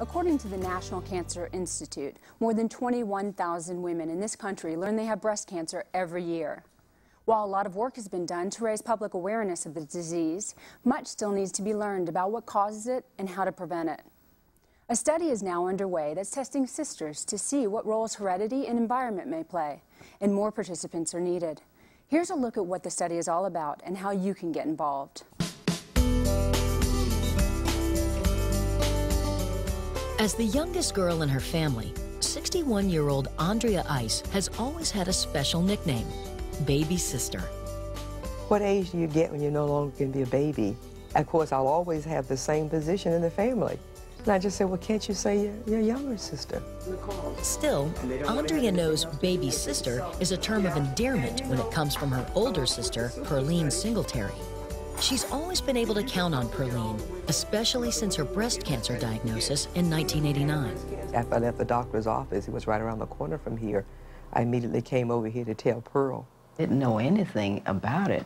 According to the National Cancer Institute, more than 21,000 women in this country learn they have breast cancer every year. While a lot of work has been done to raise public awareness of the disease, much still needs to be learned about what causes it and how to prevent it. A study is now underway that's testing sisters to see what roles heredity and environment may play, and more participants are needed. Here's a look at what the study is all about and how you can get involved. As the youngest girl in her family, 61-year-old Andrea Ice has always had a special nickname, Baby Sister. What age do you get when you're no longer going to be a baby? Of course, I'll always have the same position in the family. And I just said, well, can't you say your younger sister? Still, Andrea knows Baby Sister is a term of endearment when it comes from her older sister, Perline Singletary. She's always been able to count on Perline, especially since her breast cancer diagnosis in 1989. After I left the doctor's office, he was right around the corner from here, I immediately came over here to tell Pearl. Didn't know anything about it.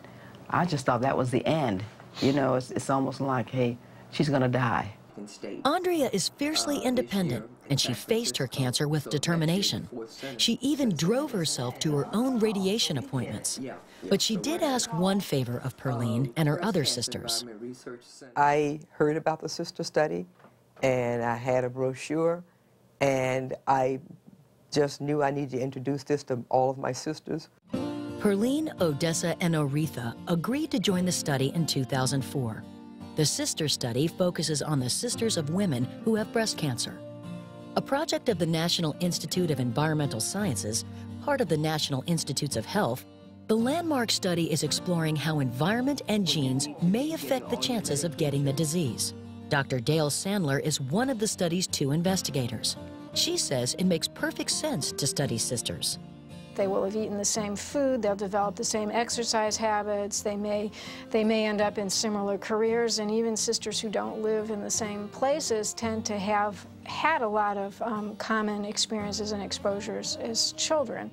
I just thought that was the end. You know, it's almost like, hey, she's gonna die. Andrea is fiercely independent, and she faced her cancer with determination. She even drove herself to her own radiation appointments. But she did ask one favor of Perline and her other sisters. I heard about the sister study, and I had a brochure, and I just knew I needed to introduce this to all of my sisters. Perline, Odessa, and Oretha agreed to join the study in 2004. The Sister Study focuses on the sisters of women who have breast cancer. A project of the National Institute of Environmental Sciences, part of the National Institutes of Health, the landmark study is exploring how environment and genes may affect the chances of getting the disease. Dr. Dale Sandler is one of the study's two investigators. She says it makes perfect sense to study sisters. They will have eaten the same food, they'll develop the same exercise habits, they may end up in similar careers, and even sisters who don't live in the same places tend to have had a lot of common experiences and exposures as children.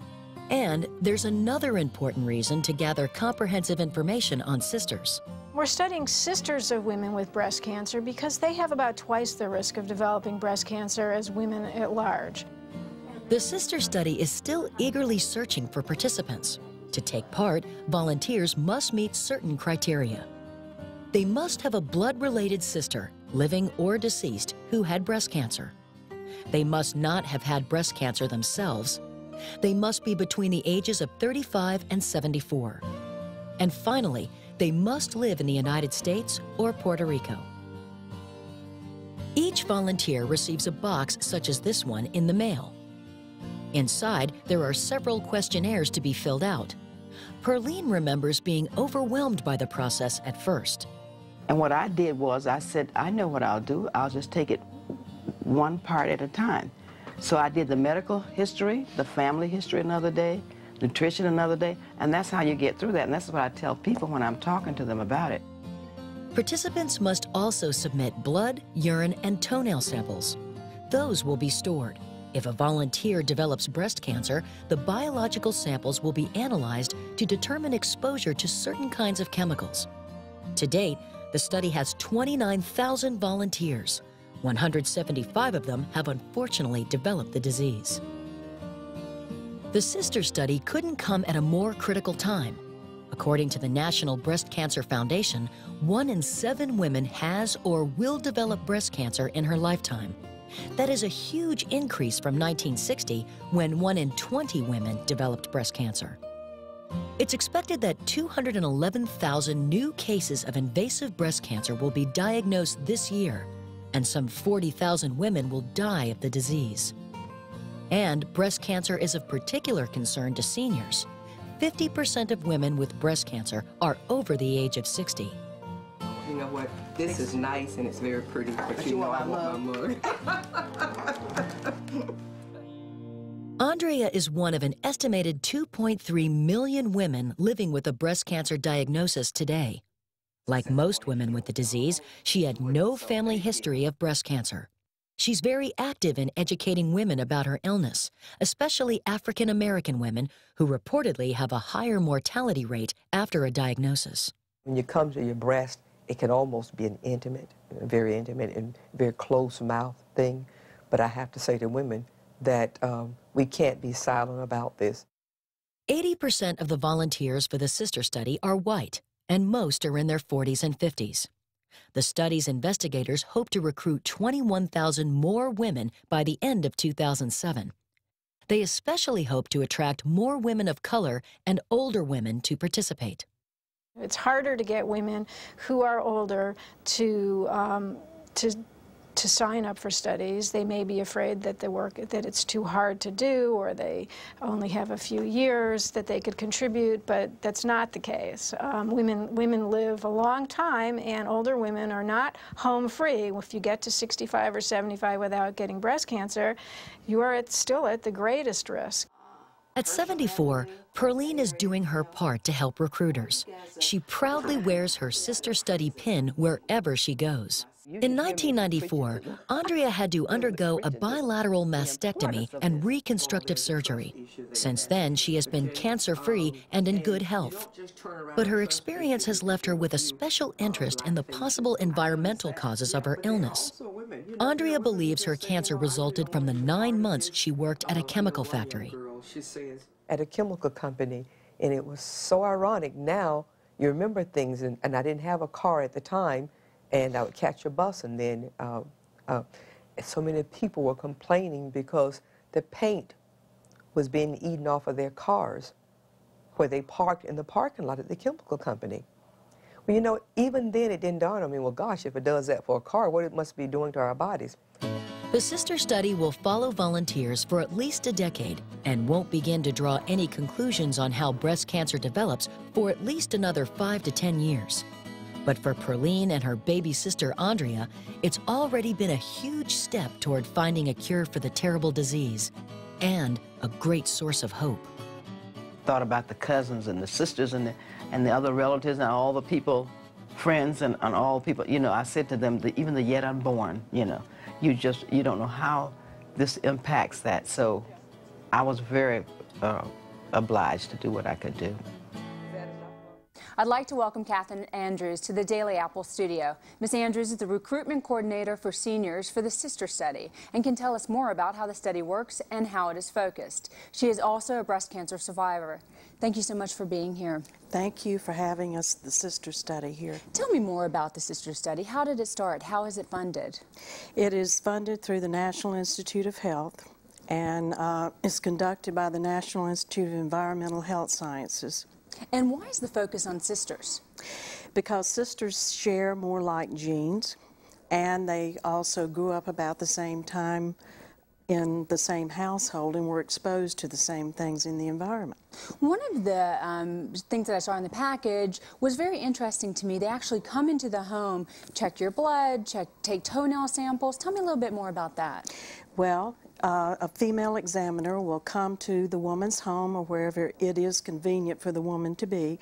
And there's another important reason to gather comprehensive information on sisters. We're studying sisters of women with breast cancer because they have about twice the risk of developing breast cancer as women at large. The Sister Study is still eagerly searching for participants. To take part, volunteers must meet certain criteria. They must have a blood-related sister, living or deceased, who had breast cancer. They must not have had breast cancer themselves. They must be between the ages of 35 and 74. And finally, they must live in the United States or Puerto Rico. Each volunteer receives a box such as this one in the mail. Inside, there are several questionnaires to be filled out. Perline remembers being overwhelmed by the process at first. And what I did was I said, I know what I'll do. I'll just take it one part at a time. So I did the medical history, the family history another day, nutrition another day, and that's how you get through that. And that's what I tell people when I'm talking to them about it. Participants must also submit blood, urine, and toenail samples. Those will be stored. If a volunteer develops breast cancer, the biological samples will be analyzed to determine exposure to certain kinds of chemicals. To date, the study has 29,000 volunteers. 175 of them have unfortunately developed the disease. The Sister Study couldn't come at a more critical time. According to the National Breast Cancer Foundation, 1 in 7 women has or will develop breast cancer in her lifetime. That is a huge increase from 1960, when 1 in 20 women developed breast cancer. It's expected that 211,000 new cases of invasive breast cancer will be diagnosed this year, and some 40,000 women will die of the disease. And breast cancer is of particular concern to seniors. 50% of women with breast cancer are over the age of 60. You know what? This is nice and it's very pretty, but you know I want my mug. Andrea is one of an estimated 2.3 million women living with a breast cancer diagnosis today. Like most women with the disease, she had no family history of breast cancer. She's very active in educating women about her illness, especially African American women who reportedly have a higher mortality rate after a diagnosis. When you come to your breast, it can almost be an intimate, very intimate and very close mouth thing, but I have to say to women that we can't be silent about this. 80% of the volunteers for the sister study are white, and most are in their 40s and 50s. The study's investigators hope to recruit 21,000 more women by the end of 2007. They especially hope to attract more women of color and older women to participate. It's harder to get women who are older to sign up for studies. They may be afraid that that it's too hard to do, or they only have a few years that they could contribute, but that's not the case. Women live a long time, and older women are not home free. If you get to 65 or 75 without getting breast cancer, you are still at the greatest risk. At 74, Perline is doing her part to help recruiters. She proudly wears her sister study pin wherever she goes. In 1994, Andrea had to undergo a bilateral mastectomy and reconstructive surgery. Since then, she has been cancer-free and in good health. But her experience has left her with a special interest in the possible environmental causes of her illness. Andrea believes her cancer resulted from the 9 months she worked at a chemical factory. At a chemical company, and it was so ironic. Now you remember things, and I didn't have a car at the time, and I would catch a bus, and then so many people were complaining because the paint was being eaten off of their cars where they parked in the parking lot at the chemical company. Well, you know, even then it didn't dawn on me, well, gosh, if it does that for a car, what it must be doing to our bodies. The sister study will follow volunteers for at least a decade and won't begin to draw any conclusions on how breast cancer develops for at least another 5 to 10 years. But for Perline and her baby sister Andrea, it's already been a huge step toward finding a cure for the terrible disease and a great source of hope. Thought about the cousins and the sisters and the other relatives and all the people, friends and all people. You know, I said to them, even the yet unborn, you know, you don't know how this impacts that. So I was very obliged to do what I could do. I'd like to welcome Catherine Andrews to the Daily Apple studio. Ms. Andrews is the recruitment coordinator for seniors for the Sister Study and can tell us more about how the study works and how it is focused. She is also a breast cancer survivor. Thank you so much for being here. Thank you for having us, the Sister Study, here. Tell me more about the Sister Study. How did it start? How is it funded? It is funded through the National Institute of Health and is conducted by the National Institute of Environmental Health Sciences. And why is the focus on sisters? Because sisters share more like genes, and they also grew up about the same time in the same household and were exposed to the same things in the environment. One of the things that I saw in the package was very interesting to me. They actually come into the home, check your blood, take toenail samples. Tell me a little bit more about that. Well, a female examiner will come to the woman's home or wherever it is convenient for the woman to be,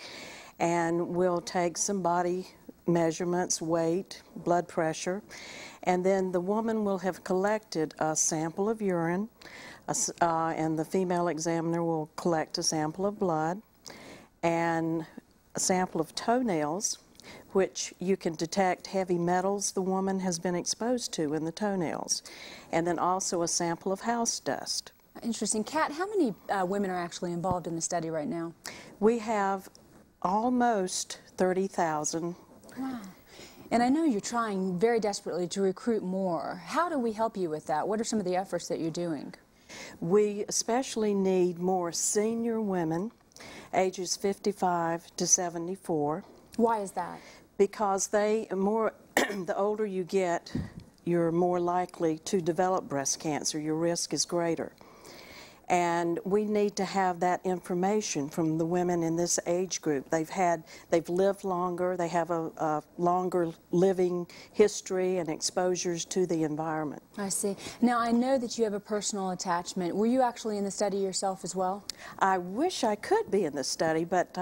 and will take some body measurements, weight, blood pressure, and then the woman will have collected a sample of urine, and the female examiner will collect a sample of blood and a sample of toenails, which you can detect heavy metals the woman has been exposed to in the toenails, and then also a sample of house dust. Interesting. Kat, how many women are actually involved in the study right now? We have almost 30,000. Wow. And I know you're trying very desperately to recruit more. How do we help you with that? What are some of the efforts that you're doing? We especially need more senior women, ages 55 to 74. Why is that? Because the older you get, you're more likely to develop breast cancer. Your risk is greater. And we need to have that information from the women in this age group. They've lived longer, they have a longer living history and exposures to the environment. I see. Now, I know that you have a personal attachment. Were you actually in the study yourself as well? I wish I could be in the study, but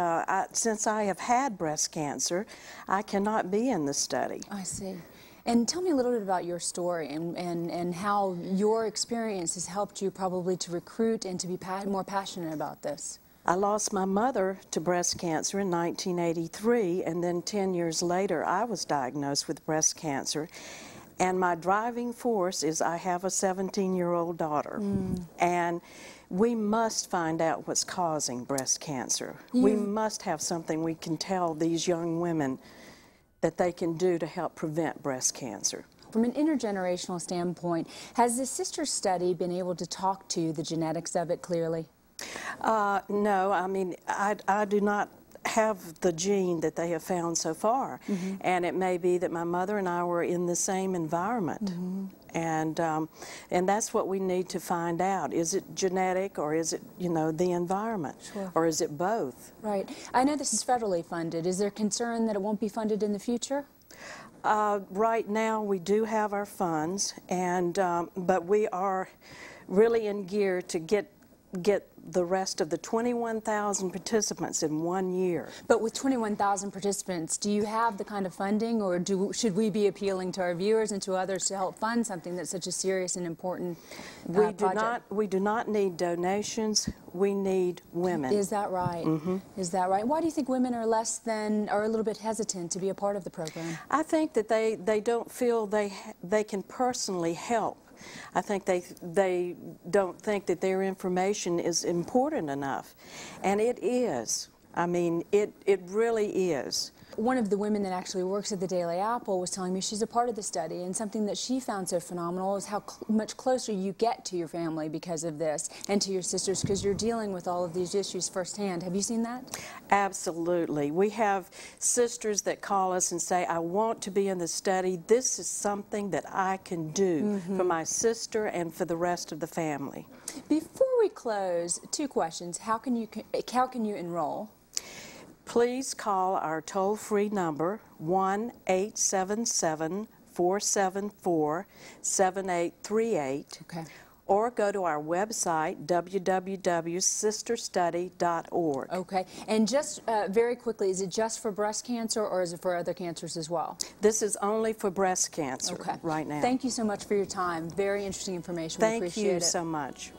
since I have had breast cancer, I cannot be in the study. I see. And tell me a little bit about your story and how your experience has helped you probably to recruit and to be more passionate about this. I lost my mother to breast cancer in 1983, and then 10 years later I was diagnosed with breast cancer. And my driving force is I have a 17-year-old daughter. And we must find out what's causing breast cancer. We must have something we can tell these young women that they can do to help prevent breast cancer. From an intergenerational standpoint, has the sister study been able to talk to the genetics of it clearly? No, I mean, I do not have the gene that they have found so far. And it may be that my mother and I were in the same environment. And that's what we need to find out. Is it genetic, or is it, you know, the environment? Or is it both? Right. I know this is federally funded. Is there concern that it won't be funded in the future? Right now we do have our funds, and but we are really in gear to get the rest of the 21,000 participants in 1 year. But with 21,000 participants, do you have the kind of funding, or should we be appealing to our viewers and to others to help fund something that's such a serious and important project? We do not need donations. We need women. Is that right? Is that right? Why do you think women are a little bit hesitant to be a part of the program? I think that they don't feel they can personally help. I think they don't think that their information is important enough. And it is. I mean, it really is. One of the women that actually works at the Daily Apple was telling me she's a part of the study, and something that she found so phenomenal is how much closer you get to your family because of this, and to your sisters, because you're dealing with all of these issues firsthand. Have you seen that? Absolutely. We have sisters that call us and say, I want to be in the study. This is something that I can do for my sister and for the rest of the family. Before we close, 2 questions. How can you enroll? Please call our toll-free number, 1-877-474-7838. Okay. Or go to our website, www.sisterstudy.org. Okay. And just very quickly, is it just for breast cancer, or is it for other cancers as well? This is only for breast cancer right now. Thank you so much for your time. Very interesting information. We appreciate it. Thank you so much.